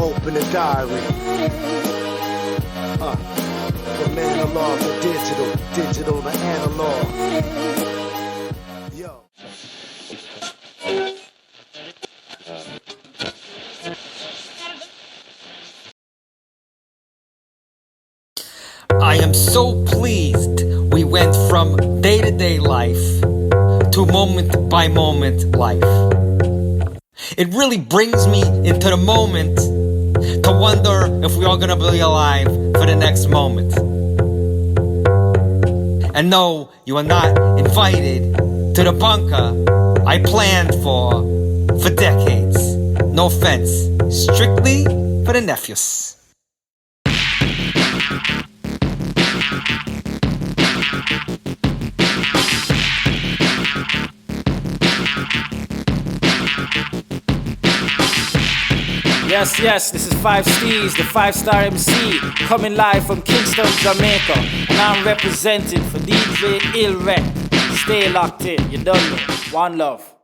Open the diary. From analog to digital, digital to analog. Yo. I am so pleased we went from day-to-day life to moment-by-moment life. It really brings me into the moment to wonder if we are going to be alive for the next moment. And no, you are not invited to the bunker I planned for decades. No offense, strictly for the nephews. Yes, this is 5 Steez, the 5-star MC, coming live from Kingston, Jamaica, and I'm representing for DJ Illrec. Stay locked in, you don't know. One love.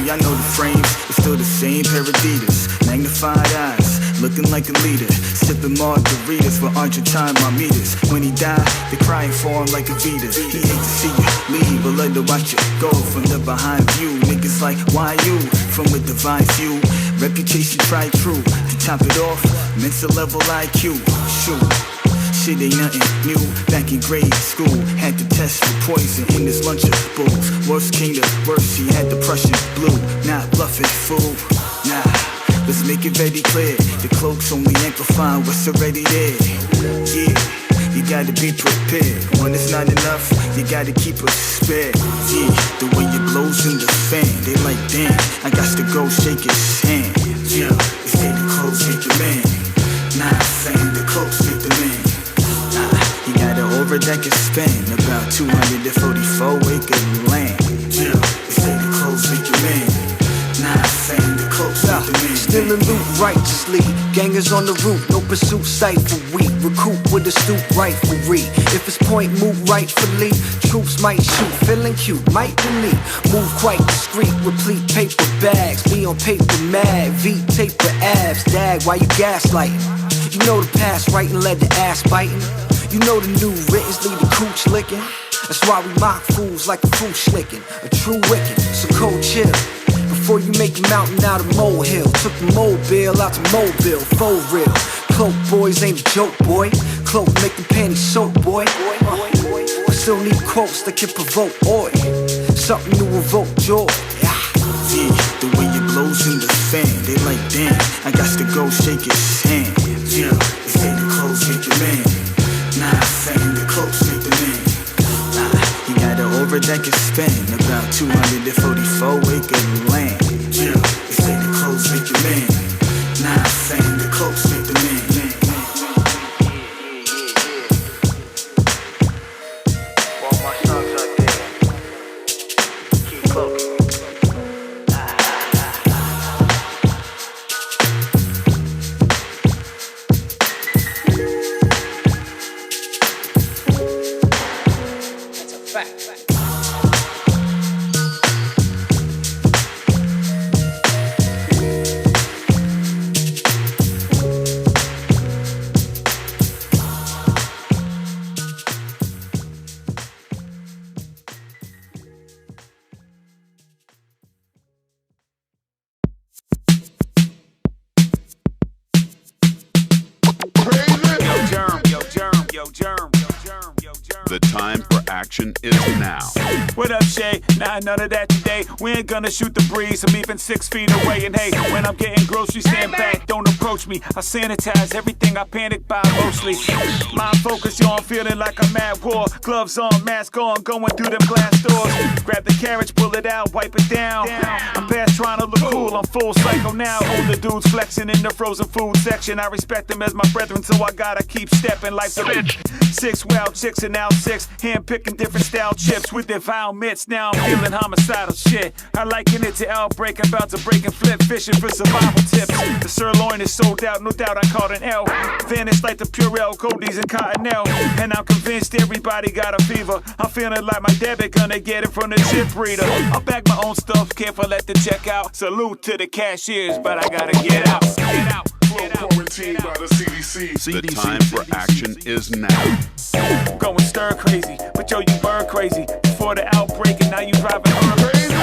I know the frames, it's still the same pair of Adidas. Magnified eyes, looking like a leader. Sipping margaritas for Argentine meters. When he died, they crying for him like a Vita. He hate to see you leave, but let to watch you go from the behind view. Niggas like, why you? From a divine view. Reputation tried true. To top it off, mental level IQ. Shoot. Shit ain't nothing new. Back in grade school, had to test for poison in his Lunchables. Worst came to worst, he had the Prussian blue. Not bluffing, fool. Nah, let's make it very clear. The cloak's only amplifying what's already there. Yeah, you gotta be prepared. When it's not enough, you gotta keep a spare. Yeah, the way it blows in the fan, they like, damn, I got to go shake his hand. Yeah, they say the clothes make the man. Nah, saying the clothes make the man. You got an over that can spend about 244 acres of land. Yeah, they say the clothes make your man. Nah, saying the clothes make the man. Still in loot righteously. Gangers on the roof, no pursuit stifle. We recoup with a stoop riflery. If it's point, move rightfully. Troops might shoot, feeling cute, might delete. Move quite discreet, replete paper bags. Me on paper mad, V-taper abs. Dag, why you gaslighting? You know the past writing led to ass biting. You know the new writtens lead to cooch licking. That's why we mock fools like a fool schlicking. A true wicked, so cold chill. Before you make a mountain out of molehill. Took the mobile out to Mobile, faux real. Cloak boys ain't a joke, boy. Cloak making panties soap, boy. I still need quotes that can provoke oil. Something to evoke joy. Yeah, the way it blows in the fan, they like, damn, I got to go shake his hand. Yeah, they say the clothes make the man. Nah, saying the clothes make the man. Nah, you got an over that can spend about 244 acres of land. Yeah, they say the clothes make the man. Nah, saying the clothes make the man. All my sons out there, keep cloaking. The time for action is now. What up, Shay? Nah, none of that today. We ain't gonna shoot the breeze. I'm even 6 feet away. And hey, when I'm getting groceries, stand back, don't approach me. I sanitize everything I panic by mostly. Mind focus, yo, I'm feeling like I'm at war. Gloves on, mask on, going through them glass doors. Grab the carriage, pull it out, wipe it down. I'm past trying to look cool, I'm full psycho now. Older dudes flexing in the frozen food section. I respect them as my brethren, so I gotta keep stepping. Life's a bitch. 6 wild chicks and now 6 hand picking different style chips with their vile mitts. Now I'm feeling homicidal shit. I liken it to outbreak, I'm about to break and flip, fishing for survival tips. The sirloin is sold out, no doubt I caught an L. Vanished like the Purell, Cody's and Cottonelle. And I'm convinced everybody got a fever. I'm feeling like my debit gonna get it from the chip reader. I'll bag my own stuff, careful at the checkout. Salute to the cashiers, but I gotta get out. Get out. Quarantined by the CDC. The time for action is now. Going stir crazy, but yo, you burn crazy. Before the outbreak, and now you driving crazy.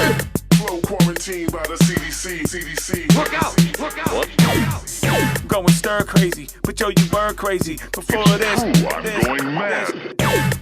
Flow quarantined by the CDC. Look out! Look out! What? Going stir crazy, but yo, you burn crazy. Before this, I'm going mad.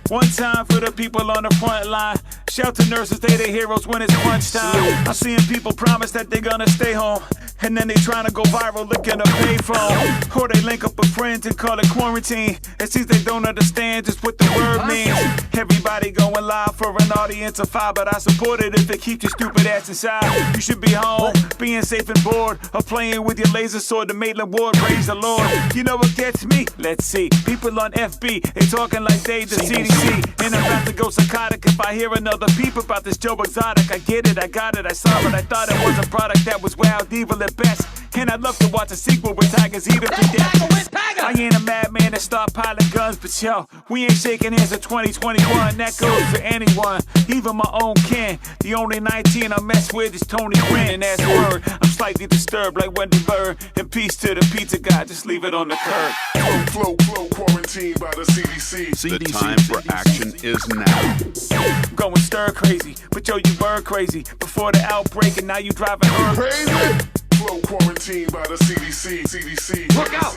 One time for the people on the front line. Shelter nurses, they the heroes when it's crunch time. I'm seeing people promise that they're gonna stay home, and then they trying to go viral looking a payphone. Or they link up with friends and call it quarantine. It seems they don't understand just what the word means. Everybody going live for an audience of 5, but I support it if it keeps your stupid ass inside. You should be home, being safe and bored, or playing with your laser sword to Maitland Ward, praise the Lord. You know what gets me? Let's see. People on FB, they talking like they the CDC. And I'm about to go psychotic if I hear another peep about this Joe Exotic. I get it, I got it, I saw it. I thought it was a product that was wild, evil, and best. And I'd love to watch a sequel where tigers eat them to death. I ain't a madman that start piling guns, but yo, we ain't shaking hands in 2021. That goes for anyone, even my own kin. The only 19 I mess with is Tony Gwynn, and that's word. I'm slightly disturbed like Wendy Bird. And peace to the pizza guy, just leave it on the curb. Flow, quarantined by the CDC. The time for action is now. Going stir crazy, but yo, you were crazy before the outbreak, and now you driving her Crazy. Flow quarantined by the CDC. Look out!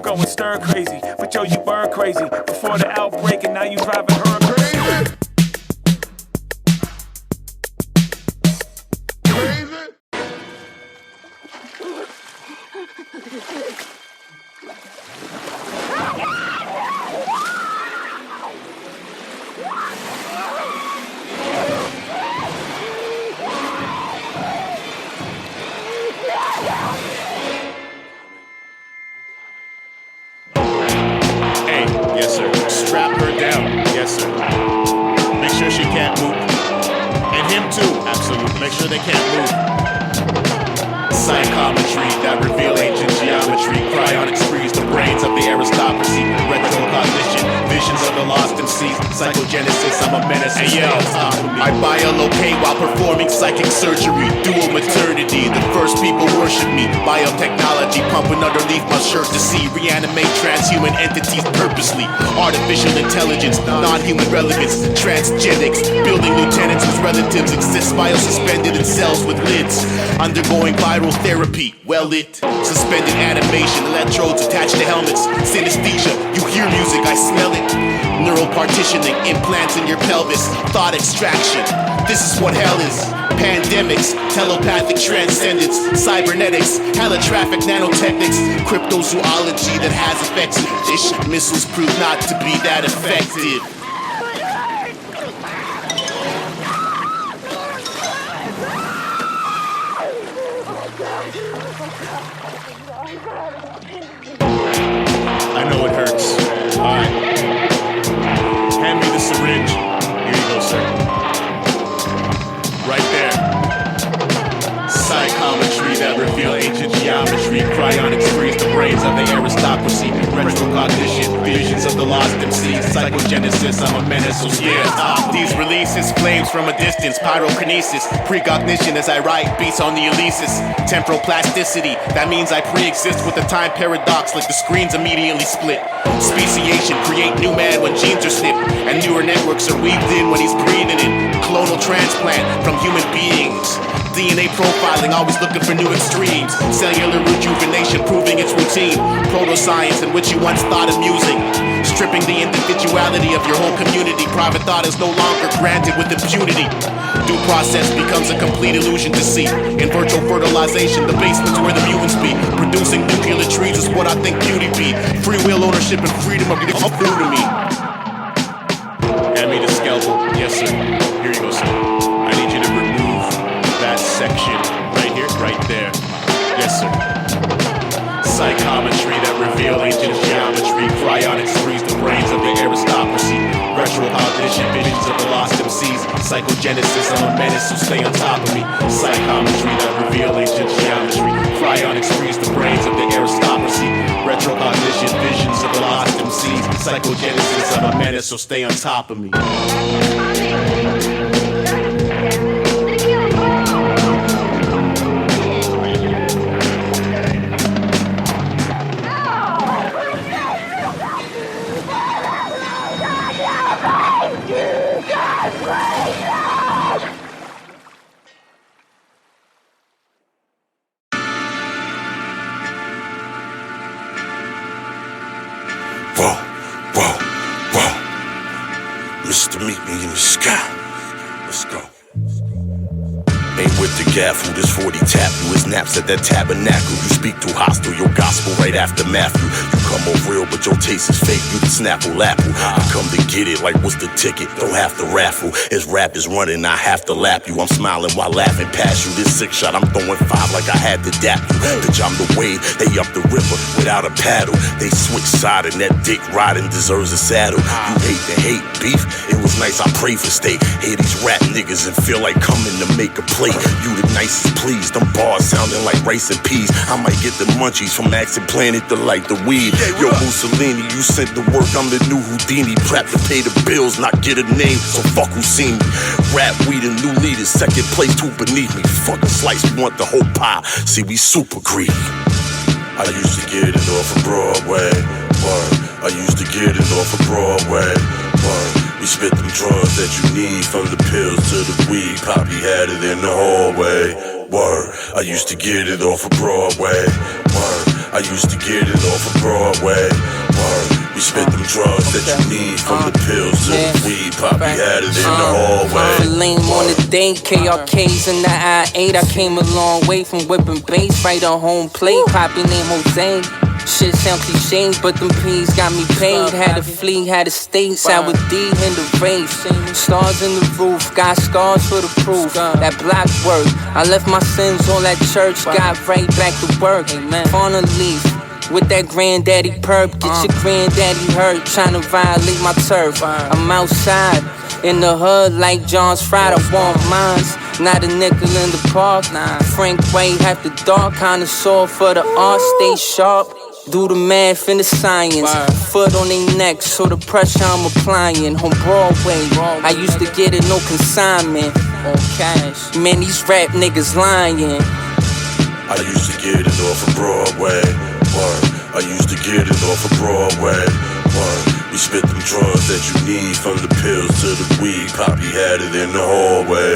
Going stir crazy, but yo, you were crazy before the outbreak, and now you driving her crazy. Yes, sir. Strap her down. Yes, sir. Make sure she can't move. And him too. Absolutely. Make sure they can't move. Psychometry that reveal ancient geometry. Cryonic sprees, the brains of the aristocracy. Retrocognition, visions of the lost MCs. Psychogenesis, I'm a menace. Hey yo, I biolocate while performing psychic surgery. Dual maternity, the first people worship me. Biotechnology pumping underneath my shirt to see. Reanimate transhuman entities purposely. Artificial intelligence, non-human relevance. Transgenics, building lieutenants whose relatives exist biosuspended in cells with lids. Undergoing viral therapy, well lit. Suspended animation, electrodes attached to helmets. Synesthesia, you hear music, I smell it. Neural partitioning, implants in your pelvis. Thought extraction, this is what hell is. Pandemics, telepathic transcendence. Cybernetics, hella traffic nanotechnics. Cryptozoology that has effects. Ish, missiles prove not to be that effective. I know it hurts. Alright. Hand me the syringe. Here you go, sir. Right there. Psychometry that reveal ancient geometry. Cryonics freeze the brains of the aristocracy. Retrocognition, visions of the lost MCs. Psychogenesis, I'm a menace, so yeah. These releases, flames from a distance. Pyrokinesis, precognition as I write beats on the Elysis. Temporal plasticity, that means I pre-exist with a time paradox like the screens immediately split. Speciation, create new man when genes are snipped. And newer networks are weaved in when he's breathing in. Clonal transplant from human beings. DNA profiling, always looking for new extremes. Cellular rejuvenation, proving its routine. Proto-science in which you once thought amusing. Stripping the individuality of your whole community. Private thought is no longer granted with impunity. Due process becomes a complete illusion to see. In virtual fertilization, the basement's where the mutants be. Producing nuclear trees is what I think beauty be. Free will ownership and freedom of through to me. Hand me the scalpel. Yes, sir. Here you go, sir. I need you to remove that section right here, right there. Yes, sir. Psychometry that reveal ancient geometry. Cryonics freeze the brains of the aristocracy. Retrocognition, visions of the lost MCs. Psychogenesis, I'm a menace, so stay on top of me. Psychometry that reveal ancient geometry. Cryonics freeze the brains of the aristocracy. Retrocognition, visions of the lost MCs. Psychogenesis, I'm a menace, so stay on top of me. Mr. Meet Me in the Sky. Let's go. Ain't with the gaffle, this 40 tap you. His naps at that tabernacle. You speak too hostile, your gospel right after Matthew. You come off real, but your taste is fake. You the Snapple Apple. I come to get it, like what's the ticket? Don't have to raffle. His rap is running, I have to lap you. I'm smiling while laughing past you. This 6 shot, I'm throwing 5 like I had to dap you. Bitch, I'm the wave, they up the river without a paddle. They switch side and that dick riding deserves a saddle. You hate the hate beef, it was nice, I pray for state. Hear these rap niggas and feel like coming to make a play. You the nicest, please. Them bars sounding like rice and peas. I might get the munchies from Accent Planet to light the weed. Yo, Musalini, you sent the work, I'm the new Houdini. Trap to pay the bills, not get a name, so fuck who seen me. Rap, we the new leaders, second place, two beneath me. Fucking slice, we want the whole pie. See, we super greedy. I used to get it off of Broadway. Word. I used to get it off of Broadway. Word. We spit them drugs that you need, from the pills to the weed. Poppy had it in the hallway. Word. I used to get it off of Broadway. Word. I used to get it off of Broadway. Word. We spit them drugs that you need, from the pills to the weed. Poppy had it in the hallway. Lame on the day, KRK's in the I-8. I came a long way from whipping bass right on home plate. Poppy named Jose. Shit sound cliche, but them P's got me paid. Had to flee, had to stay, side with D in the race. Stars in the roof, got scars for the proof. That black work, I left my sins all at church. Got right back to work, on a leaf. With that granddaddy perp, get your granddaddy hurt, tryna violate my turf. I'm outside, in the hood like John's Fried. I want mines, not a nickel in the park. Frank White, half the dark, kinda sore for the art, stay sharp. Do the math and the science. Foot on their neck, so the pressure I'm applying. On Broadway, I used to get it, no consignment. On cash, man, these rap niggas lying. I used to get it off of Broadway. Word. I used to get it off of Broadway. Word. We spit them drugs that you need, from the pills to the weed. Poppy had it in the hallway.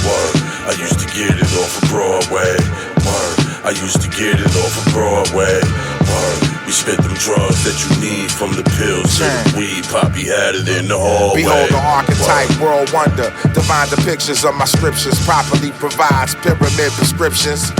Word. I used to get it off of Broadway. Word. I used to get it off of Broadway. Word. We spit them drugs that you need, from the pills to the weed. Poppy had it in the hallway. Behold the archetype, world wonder. Divine depictions of my scriptures properly provides pyramid prescriptions.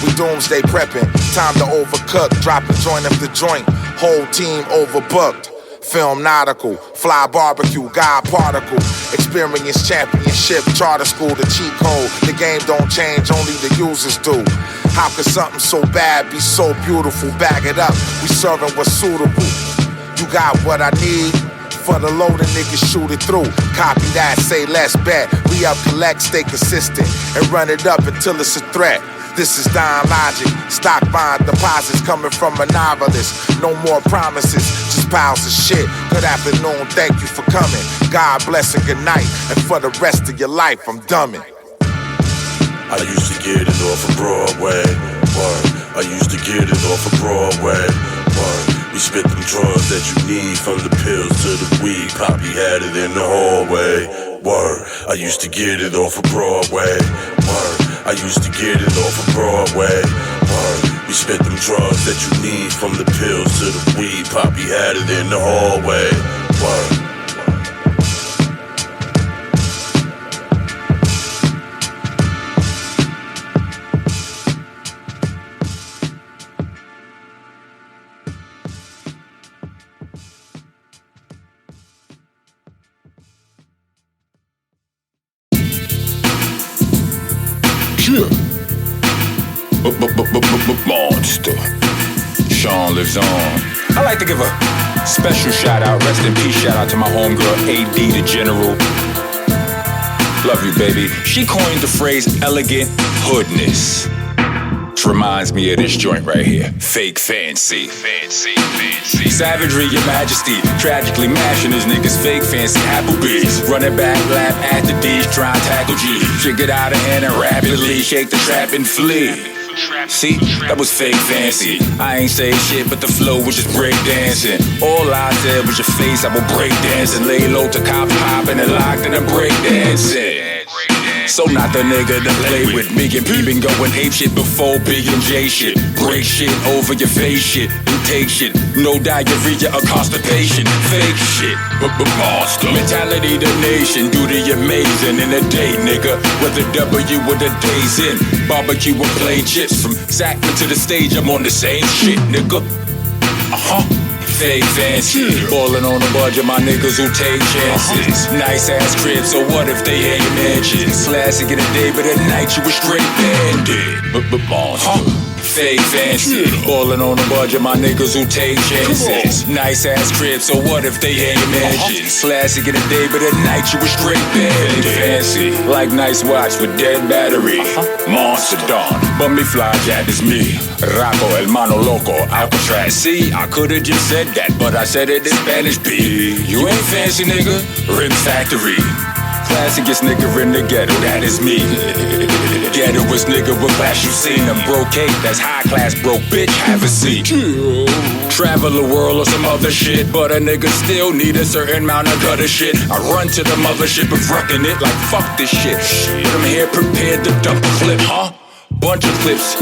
We doomsday prepping, time to overcook, dropping joint after joint, whole team overbooked. Film nautical, fly barbecue, God particle, experience championship, charter school, the cheat code. The game don't change, only the users do. How could something so bad be so beautiful? Bag it up, we serving what's suitable. You got what I need? For the loading, niggas shoot it through. Copy that, say less bet. We up, collect, stay consistent, and run it up until it's a threat. This is Don Logic, stock bond deposits coming from a novelist. No more promises, just piles of shit. Good afternoon, thank you for coming. God bless and good night, and for the rest of your life, I'm dumbing. I used to get it off of Broadway. Word. I used to get it off of Broadway. Word. We spit them drugs that you need, from the pills to the weed. Poppy had it in the hallway. Word. I used to get it off of Broadway. Word. I used to get it off of Broadway. Word. We spit them drugs that you need, from the pills to the weed. Poppy had it in the hallway. Word. Monster. Sean lives on. I like to give a special shout out, rest in peace shout out to my homegirl AD the General. Love you, baby. She coined the phrase elegant hoodness. Which reminds me of this joint right here. Fake fancy. Fancy. Savagery, your majesty. Tragically mashing his niggas. Fake fancy Applebee's. Running back, lap at the D's. Try and tackle G. Shit get out of hand and rapidly shake the trap and flee. See, that was fake fancy. I ain't say shit, but the flow was just break dancing. All I said was your face, I will break dancing. Lay low to cop popping and locked in a break dancing. So not the nigga to play with. Me and P been going ape shit before Big and J shit. Break shit over your face shit. You take shit. No diarrhea or constipation. Fake shit. Monster. Mentality the nation. Do the amazing in a day, nigga. With a W with a days in. Barbecue and play chips. From Sackman to the stage, I'm on the same shit, nigga. Fake fancy, ballin' on the budget, my niggas who take chances. Nice ass crib, so what if they ain't mansions? Classic in the day, but at night you a straight bandit. Monster. Fake fancy, ballin' on a budget, my niggas who take chances. Nice ass crib, so what if they ain't mansions? Classic in the day, but at night you was straight bandit. Fancy, like nice watch with dead battery. Monster Dawn, but me fly jet is me. Rocco, el mano loco, Alcatraz. See, I could've just said that, but I said it in Spanish, B. You ain't fancy, nigga, Rip Factory. Classicest nigga in the ghetto, that is me. Ghettoest nigga with class, you seen them. Brocade, that's high class, broke bitch, have a seat. Travel the world or some other shit, but a nigga still need a certain amount of gutter shit. I run to the mothership and wrecking it like fuck this shit. But I'm here prepared to dump a clip, huh? Bunch of clips.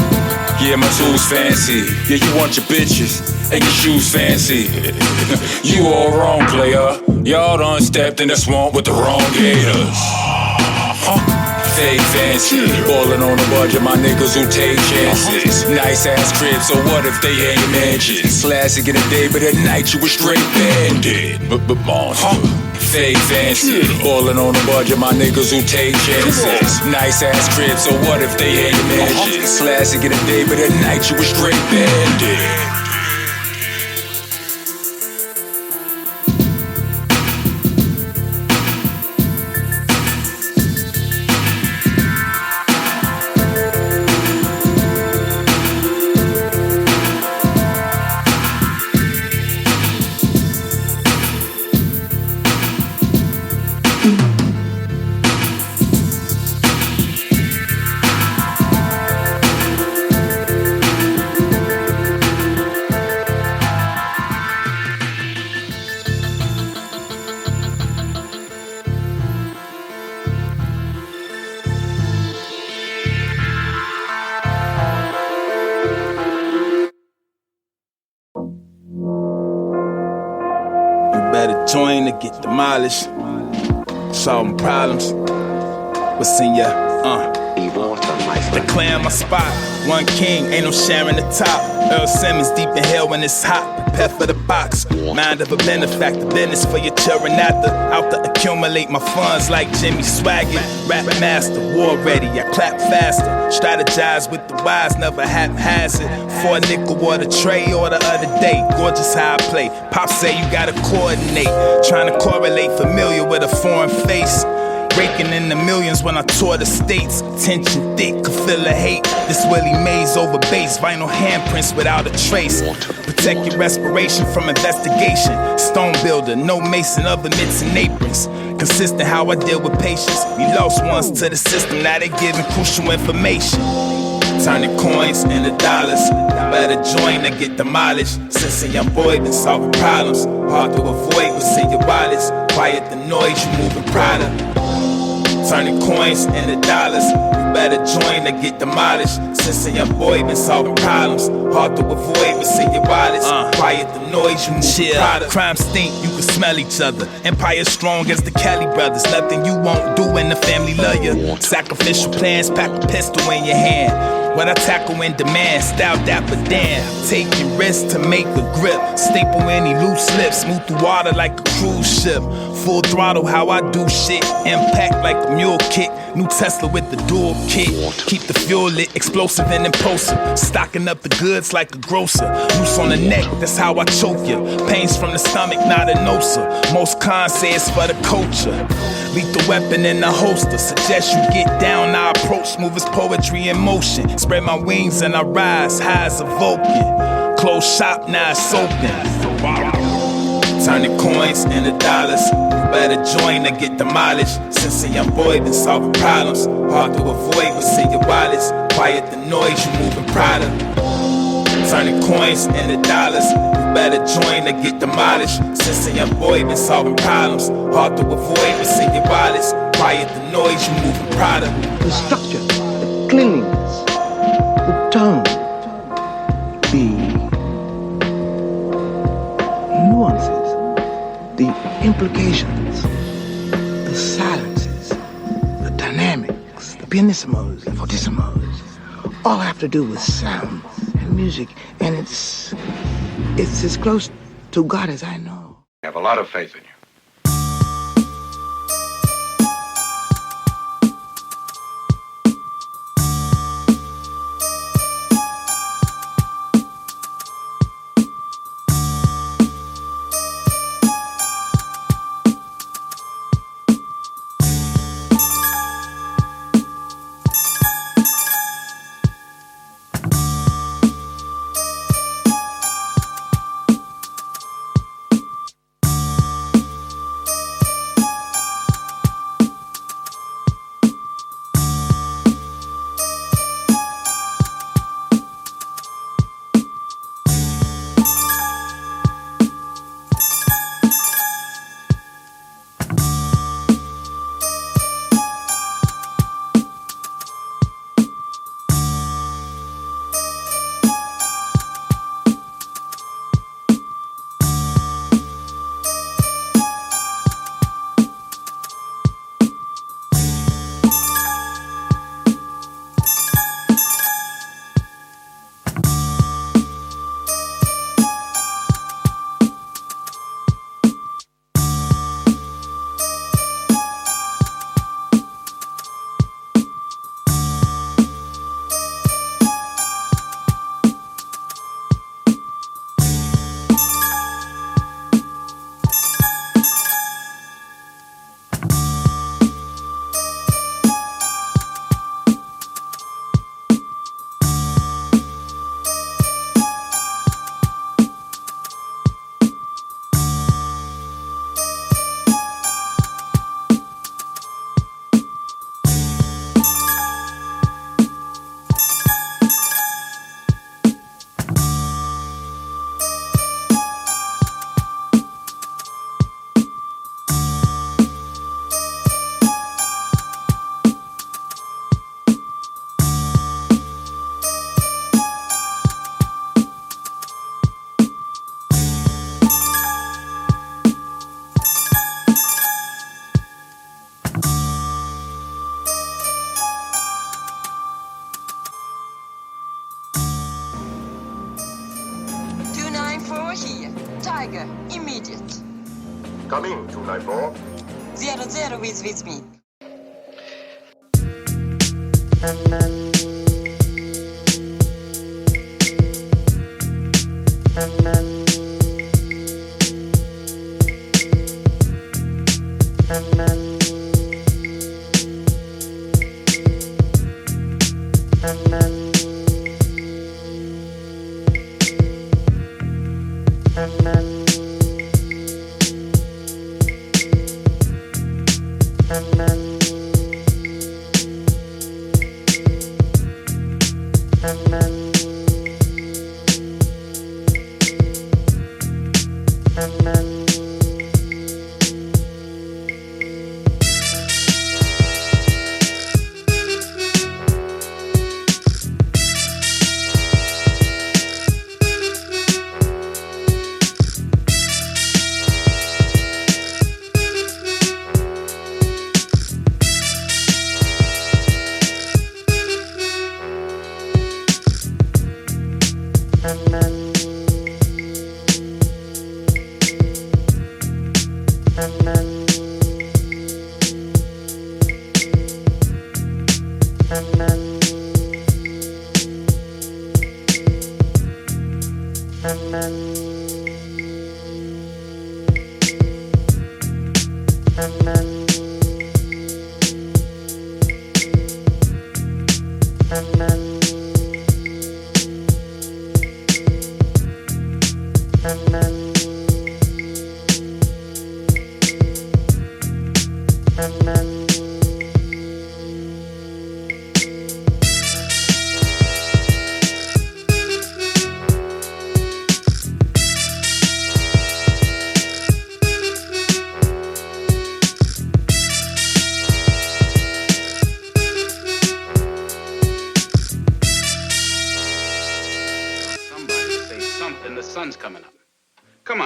Yeah, my tools fancy. Yeah, you want your bitches and your shoes fancy. You all wrong, player. Y'all done stepped in the swamp with the wrong gators. Fake fancy, ballin' on a budget, my niggas who take chances. Nice ass crib, so what if they ain't mansions? Classic in the day, but at night you was straight bandit. Monster. Fake fancy, ballin' on a budget, my niggas who take chances. Nice ass crib, so what if they ain't mansions? Classic in the day, but at night you was straight bandit. Join to get demolished. Solving problems. What's in ya? Declare my spot. One king, ain't no sharing the top. Earl Simmons deep in hell when it's hot. Prepare for the box. Mind of a benefactor. Business for your children after. Out to accumulate my funds like Jimmy Swaggart. Rap master, war ready. I clap faster. Strategize with the wise, never haphazard. 4 nickel water tray or the other day. Gorgeous how I play. Pop say you gotta coordinate. Trying to correlate familiar with a foreign face. Raking in the millions when I tour the states. Tension thick, could feel the hate. This Willie Mays over bass. Vinyl handprints without a trace. Protect your respiration from investigation. Stone builder, no mason, other mitts and aprons. Consistent how I deal with patience. We lost ones to the system, now they giving crucial information. Turning coins into dollars. Better join to get demolished. Since a young boy been solving problems. Hard to avoid what's in your wallets. Quiet the noise, you moving prouder. Turning coins into dollars. You better join to get demolished. Since a young boy been solving problems. Hard to avoid what's in your wallets. Quiet the noise, you moving prouder. Crime stink, you can smell each other. Empire strong as the Kelly brothers. Nothing you won't do in the family love you. Sacrificial plans, pack a pistol in your hand. What I tackle in demand, style dapper Dan. Taking risks to make a grip. Staple any loose lips, smooth through water like a cruise ship. Full throttle how I do shit. Impact like a mule kick. New Tesla with the dual kit. Keep the fuel lit, explosive and impulsive. Stocking up the goods like a grocer. Loose on the neck, that's how I choke you. Pains from the stomach, not an ulcer. Most cons say it's for the culture. Lethal weapon in the holster. Suggest you get down, I approach smooth as poetry in motion. Spread my wings and I rise, high as a Vulcan. Close shop, now it's open. Turning coins into dollars. You better join to get demolished. Since a young boy been solving problems. Hard to avoid what's in your wallets. Quiet the noise, you moving prouder. Turning coins into dollars. You better join to get demolished. Since a young boy been solving problems. Hard to avoid what's in your wallets. Quiet the noise, you moving prouder. The structure, the cleanliness, the tone, the nuances, the implications, the silences, the dynamics, the pianissimos, the fortissimos, all have to do with sound and music, and it's as close to God as I know. I have a lot of faith in you. Tiger, immediate. Coming, 294. 00 with me.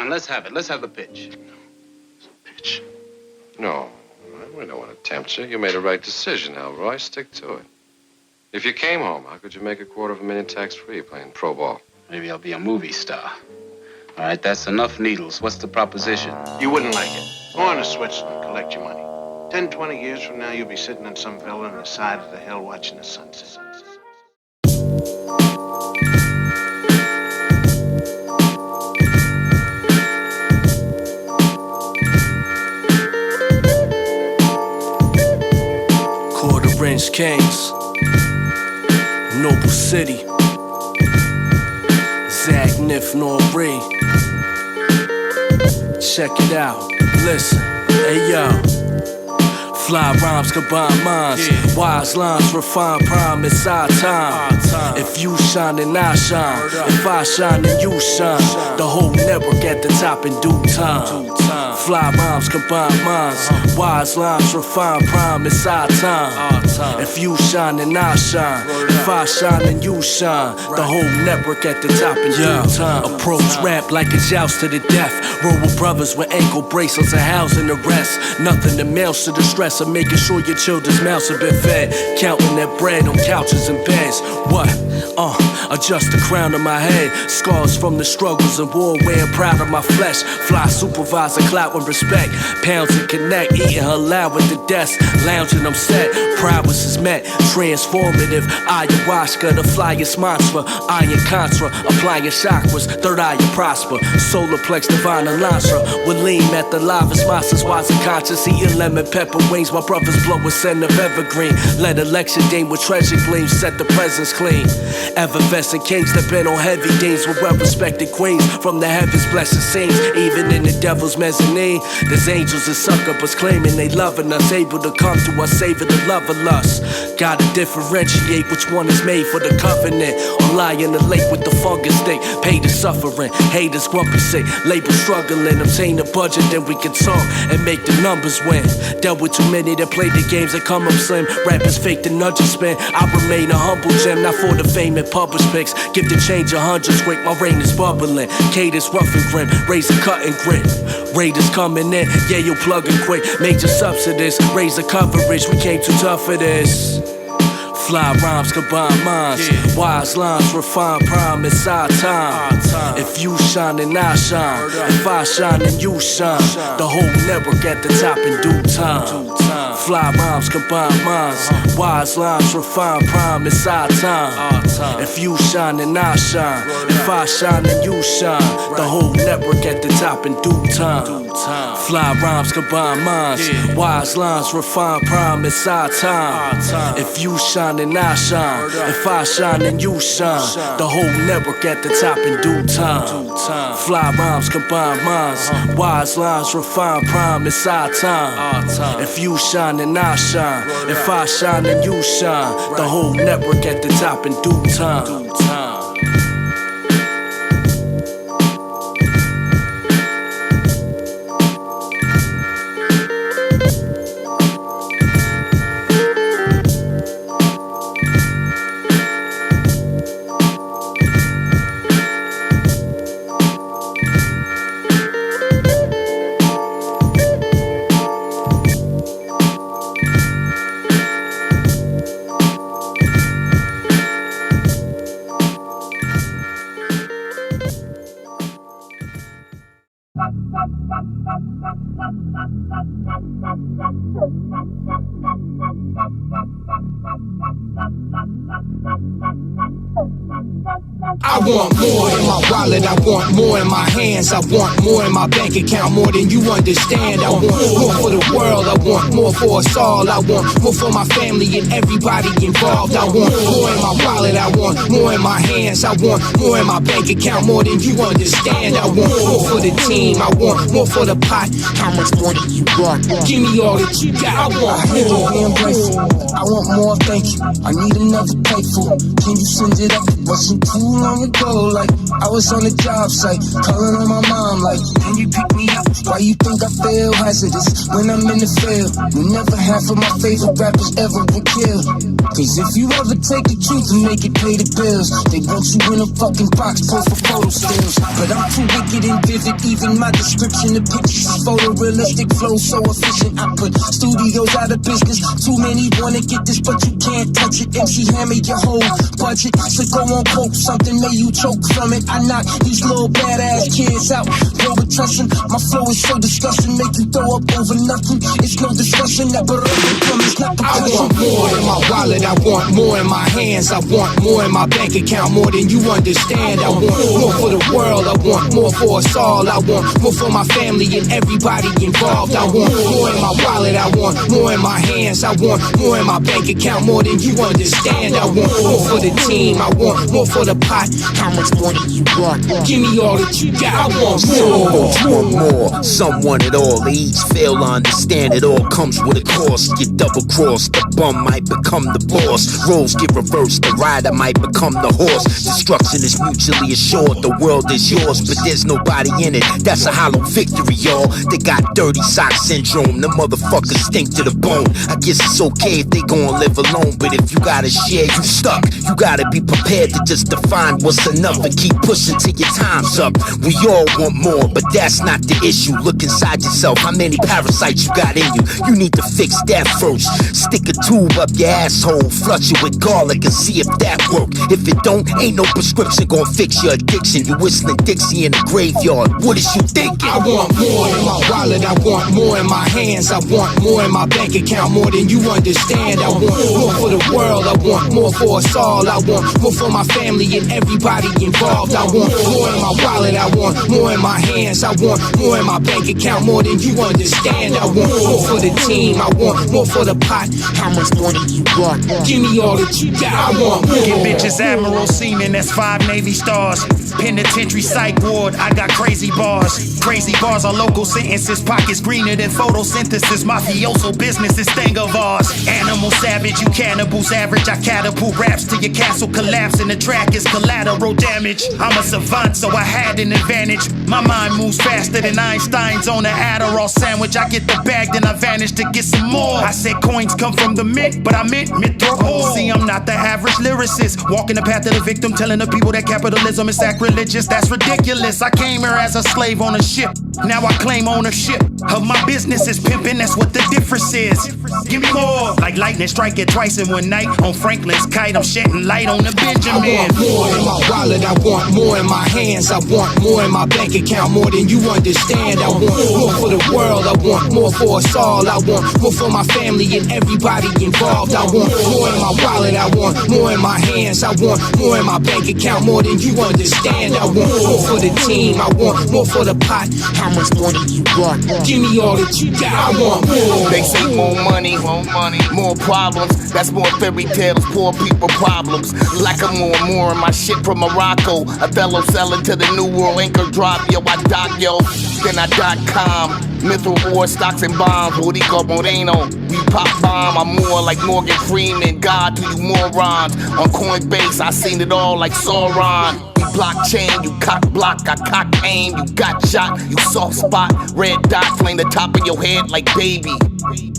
Let's have it. Let's have the pitch. Pitch? No. We don't want to tempt you. You made a right decision, Elroy. Stick to it. If you came home, how could you make $250,000 tax-free playing pro ball? Maybe I'll be a movie star. All right, that's enough needles. What's the proposition? You wouldn't like it. Go on to Switzerland, collect your money. 10, 20 years from now, you'll be sitting in some villa on the side of the hill watching the sunset. Quarter-inch Kings, Noble City, Zagnif, Nori. Check it out, listen, hey yo. Fly rhymes combine minds, wise lines refine prime, it's our time. If you shine then I shine, if I shine then you shine. The whole network at the top in due time. Fly rhymes combine minds, wise lines refine prime, it's our time. If you shine then I shine, if I shine then you shine. The whole network at the top in due time. Approach rap like a joust to the death. Roll with brothers with ankle bracelets and housing arrest. Nothing to mouse to the stress of making sure your children's mouths have been fed. Counting that bread on couches and beds. What? Adjust the crown of my head. Scars from the struggles and war, wearing proud of my flesh. Fly supervisor, clout and respect. Pounds and connect, eating halal with the desk. Lounging, I'm set, prowess is met. Transformative, ayahuasca, the flyest mantra. Iron contra, applying chakras. Third eye, you prosper. Solar plex, divine elantra. With lean at the livest monsters, wise and conscious. Eating lemon pepper wings, my brothers blow a scent of evergreen. Let election dame with treasure gleams, set the presence clean. Effervescent kings that been on heavy dames with well-respected queens. From the heavens blessed scenes, even in the devil's mezzanine. There's angels and succubus claiming they loving us, able to come to us, saving the love of us. Gotta differentiate which one is made for the covenant. Or lie in the lake with the fungus stick. Pay the suffering, haters grumpy sick. Label struggling, obtain the budget, then we can talk and make the numbers win. Dealt with too many that play the games that come up slim. Rappers fake the nudge and spin. I remain a humble gem, not for the fame and publish pics. Give the change 100 quick, my rain is bubbling. Cadence rough and grim, razor cut and grit. Raiders coming in, yeah, you plug and quick. Major subsidies, raise the coverage, we came too tough for this. Fly rhymes combine minds, wise lines refine prime. It's our time. If you shine, then I shine. If I shine, then you shine. The whole network at the top in due time. Fly rhymes combine minds, wise lines refine prime. It's our time. If you shine, then I shine. If I shine, then you shine. The whole network at the top in due time. Fly rhymes combine minds, wise lines refine prime. It's our time. If you shine, then I shine. If I shine, then you shine. The whole network at the top in due time. Fly rhymes combine minds, wise lines refine prime. It's our time. If you shine, then I shine. If I shine, then you shine. The whole network at the top in due time. I want more in my wallet, I want more in my hands, I want more in my bank account, more than you understand. I want more for the world, I want more for us all. I want more for my family and everybody involved. I want more in my wallet, I want more in my hands, I want more in my bank account, more than you understand. I want more for the team, I want more for the pot. How much more do you want? Give me all that you got. I want more. Being grateful. I want more, thank you. I need another playful. Can you send it up? Wasn't too long ago, like I was on a job site, calling on my mom, like, can you pick me up? Why you think I feel hazardous when I'm in the field? Never half of my favorite rappers ever would kill. Cause if you ever take the truth and make it pay the bills, they want you in a fucking box, pull for photo stills. But I'm too wicked and vivid, even my description of pictures is photorealistic, flow so efficient. I put studios out of business, too many wanna get this, but you can't touch it. MC Hammer your whole budget, so go on coke, something may you choke from it. I knock these little badass kids out, bro, with trustin'. My flow is so disgusting, make you throw up over nothing. It's no discussion, that but it's not the I want more in my wallet, I want more in my hands, I want more in my bank account, more than you understand. I want more for the world, I want more for us all. I want more for my family and everybody involved. I want more in my wallet, I want more in my hands, I want more in my bank account, more than you understand. I want more for the team, I want more for the pot. How much more do you want? Give me all that you got. I want more. Some want more, some want it all. They each fail to understand it all comes with a cost. Get double crossed, the bum might become the boss. Roles get reversed, the rider might become the horse. Destruction is mutually assured, the world is yours, but there's nobody in it. That's a hollow victory, y'all. They got dirty sock syndrome, the motherfuckers stink to the bone. I guess it's okay if they gon' live alone, but if you gotta share, you stuck. You gotta be prepared to just define what's enough and keep pushing till your time's up. We all want more, but that's not the issue. Look inside yourself, how many parasites you got in you? You need to fix that first. Stick a tube up your asshole, flush it with garlic and see if that work. If it don't, ain't no prescription gon' fix your addiction. You whistling Dixie in the graveyard, what is you thinking? I want more in my wallet, I want more in my hands, I want more in my bank account, more than you understand. I want more for the world, I want more for us all. I want more for my family and everybody involved. I want more in my wallet, I want more in my hands, I want more in my bank account, more than you understand. I want more for the team, I want more for the pot. How much more do you want? Give me all that you got. I want more. Get bitches Admiral Seaman, that's 5 Navy stars. Penitentiary psych ward, I got crazy bars. Crazy bars are local sentences, pockets greener than photosynthesis. Mafioso business is thing of ours. Animal savage, you cannibals average. I catapult raps till your castle collapse and the track is collateral damage. I'm a savant, so I had an advantage. My mind moves faster than Einstein's on an Adderall sandwich. I get the bag, then I vanish to get some more. I said coins come from the mint, but I meant Mithril. See, I'm not the average lyricist. Walking the path of the victim, telling the people that capitalism is sacrilegious. That's ridiculous. I came here as a slave on a ship. Now I claim ownership of my business is pimping. That's what the difference is. Give me more. Like lightning, strike it twice in one night. On Franklin's kite, I'm shedding light on the Benjamin. I want more in my wallet, I want more in my hands, I want more in my bank account, more than you understand. I want more for the world, I want more for us all. I want more for my family and everybody involved. I want more in my wallet, I want more in my hands, I want more in my bank account, more than you understand. I want more for the team, I want more for the pot. How much more do you want? Give me all that you got, I want more. They say more money, more problems. That's more fairy tales, poor people problems. Like I'm more in my shit from Morocco. Othello selling to the New World anchor drop. Yo, I dock, yo, then I .com. Mithril ore, stocks and bombs. Rico Moreno, we pop bomb. I'm more like Morgan Freeman. God to you morons. On Coinbase, I seen it all like Sauron. Blockchain, you cock block, I cock aim, you got shot, you soft spot, red dot, flame the top of your head like baby.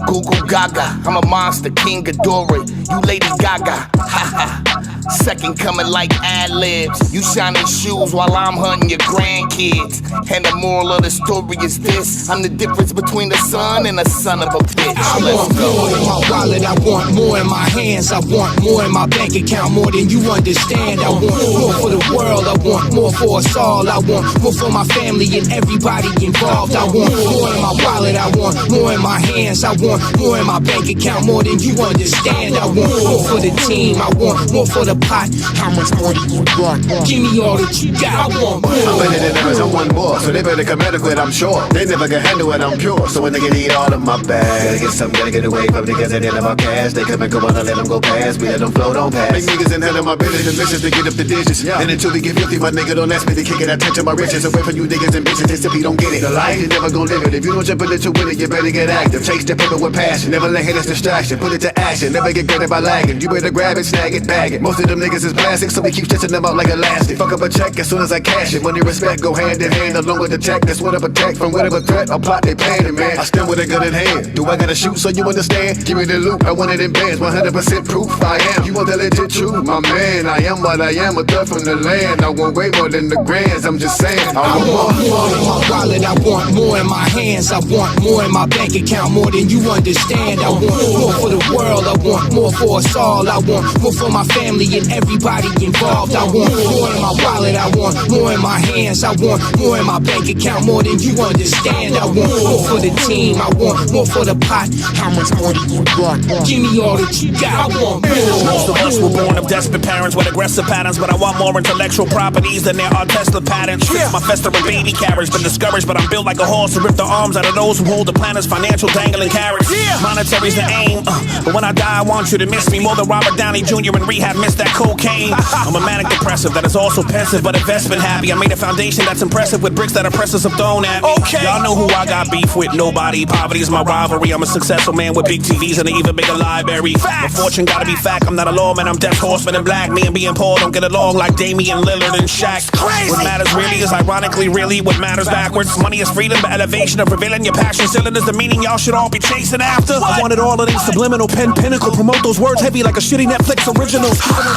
Google Gaga, I'm a monster, King Ghidorah, you Lady Gaga, ha ha. Second coming like ad-libs. You shining shoes while I'm hunting your grandkids. And the moral of the story is this: I'm the difference between the son and a son of a bitch. I want more in my wallet, I want more in my hands, I want more in my bank account, more than you understand. I want more for the world, I want more for us all. I want more for my family and everybody involved. I want more in my wallet, I want more in my hands, I want more in my bank account, more than you understand. I want more for the team, I want more for the pot. How much more do you want? Give me all that you got, I want more. I'm better than ever, someone more. So they better come adequate, I'm sure. They never can handle it, I'm pure. So when they can eat all of my bag, gotta get some, gotta get away from niggas at the end of our cash. They come and go on, I let them go past. We let them float on past. Make niggas in hell of my business and missions to get up the dishes. And until we get filthy, my nigga don't ask me to kick it. I touch on my riches away from you niggas and bitches. If you don't get it, the life, you never gon' live it. If you don't jump in it to win it, you better get active. Chase the paper with passion. Never let haters distraction. Put it to action. Never get graded by lagging. You better grab it, snag it, bag it. Most of them niggas is plastic, so we keep stretching them out like elastic. Fuck up a check as soon as I cash it. Money respect go hand in hand along with the tech. That's what I protect from whatever threat or plot they planning, man. I stand with a gun in hand. Do I gotta shoot so you understand? Give me the loot, I want it in bands. 100% proof I am. You want the legit truth, my man. I am what I am, a thug from the land. I want way more than the grands, I'm just saying. I want more in my wallet, I want more in my hands, I want more in my bank account, more than you understand. I want more for the world, I want more for us all. I want more for my family and everybody involved. I want more in my wallet, I want more in my hands, I want more in my bank account, more than you understand. I want more for the team, I want more for the pot. How much more do you want? Give me all that you got, I want more. Most of us were born of desperate parents with aggressive patterns, but I want more intellectual properties than there are Tesla patterns. Fix my festering baby carriage, been discouraged, but I'm built like a horse to rip the arms out of those who hold the planet's financial dangling carrots. Monetary's the aim, but when I die, I want you to miss me more than Robert Downey Jr. in rehab missed that cocaine. I'm a manic depressive that is also pensive, but investment happy. I made a foundation that's impressive with bricks that oppressors have thrown at me. Y'all know who I got beef with, nobody. Poverty is my rivalry. I'm a successful man with big TVs and an even bigger library. My fortune gotta be fact. I'm not a lawman, I'm Death Horseman and Black. Me and being poor don't get along like Damian Lillard and Shaq. What matters really is ironically really what matters backwards. Money is freedom, but elevation of revealing your passion cylinders the meaning y'all should all be chasing after. I wanted all of these subliminal pen pinnacle. Promote those words heavy like a shitty Netflix original.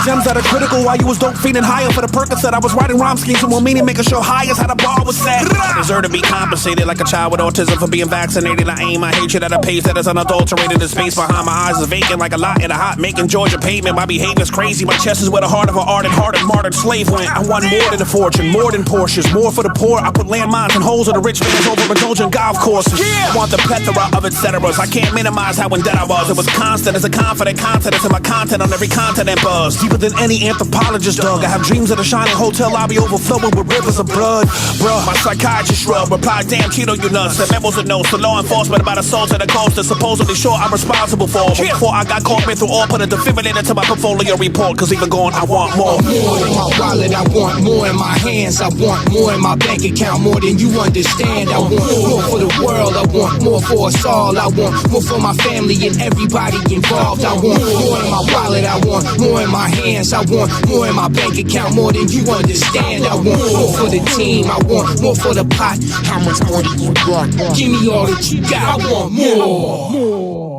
Gems that are critical while you was dope feeding higher for the Percocet. I was writing rhyme schemes and more meaning making sure high as how the bar was set. I deserve to be compensated like a child with autism for being vaccinated. I aim my hatred at a pace that is unadulterated. The space behind my eyes is vacant like a lot in a hot making Georgia pavement. My behavior's crazy. My chest is where the heart of an ardent hearted martyred slave went. I want more than a fortune, more than Porsches, more for the poor. I put landmines and holes in the rich man's overindulgent golf courses. I want the plethora of et ceteras. I can't minimize how in debt I was. It was constant as a confident confidence in my content on every continent buzz. Deeper than any anthropologist dug. I have dreams of the shining hotel lobby overflowing with rivers of blood. Bruh, my psychiatrist shrug. Replied, damn Chino, you nuts. Sent memos and notes to law enforcement about assaults at a cost that supposedly sure I'm responsible for. But before I got caught, Mithril all put a defibrillator to my portfolio report. Cause even going, I want more. More in my wallet, I want more in my hands, I want more in my bank account, more than you understand. I want more for the world, I want more for us all. I want more for my family and everybody involved. I want more in my wallet, I want more in my hands, I want more in my bank account, more than you understand. I want more for the team, I want more for the pot. How much more do you want? Give me all that you got, I want more.